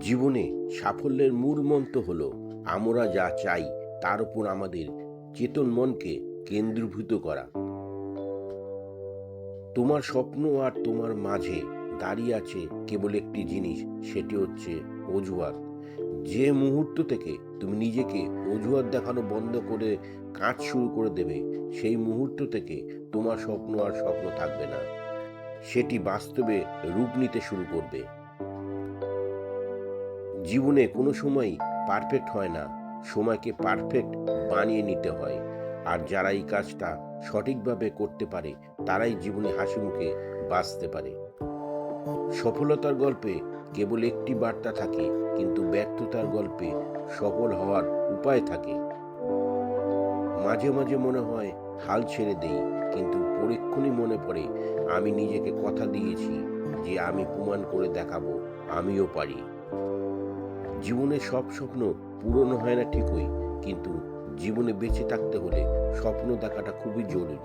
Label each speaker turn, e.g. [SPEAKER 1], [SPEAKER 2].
[SPEAKER 1] জীবনে সাফল্যের মূল মন্ত্র হলো আমরা যা চাই তার উপর আমাদের চেতন মনকে কেন্দ্রীভূত করা। তোমার স্বপ্ন আর তোমার মাঝে দাঁড়িয়ে আছে কেবল একটি জিনিস, সেটি হচ্ছে অজুহাত। যে মুহূর্ত থেকে তুমি নিজেকে অজুহাত দেখানো বন্ধ করে কাজ শুরু করে দেবে, সেই মুহূর্ত থেকে তোমার স্বপ্ন আর স্বপ্ন থাকবে না, সেটি বাস্তবে রূপ নিতে শুরু করবে। জীবনে কোনো সময়ই পারফেক্ট হয় না, সময়কে পারফেক্ট বানিয়ে নিতে হয়। আর যারা এই কাজটা সঠিকভাবে করতে পারে তারাই জীবনে হাসি মুখে বাঁচতে পারে। সফলতার গল্পে কেবল একটি বার্তা থাকে, কিন্তু ব্যর্থতার গল্পে সফল হওয়ার উপায় থাকে। মাঝে মাঝে মনে হয় হাল ছেড়ে দেই, কিন্তু পরীক্ষণই মনে পড়ে আমি নিজেকে কথা দিয়েছি যে আমি প্রমাণ করে দেখাবো আমিও পারি। জীবনে সব স্বপ্ন পূরণ হয় না ঠিকই, কিন্তু জীবনে বেঁচে থাকতে হলে স্বপ্ন দেখাটা খুবই জরুরি।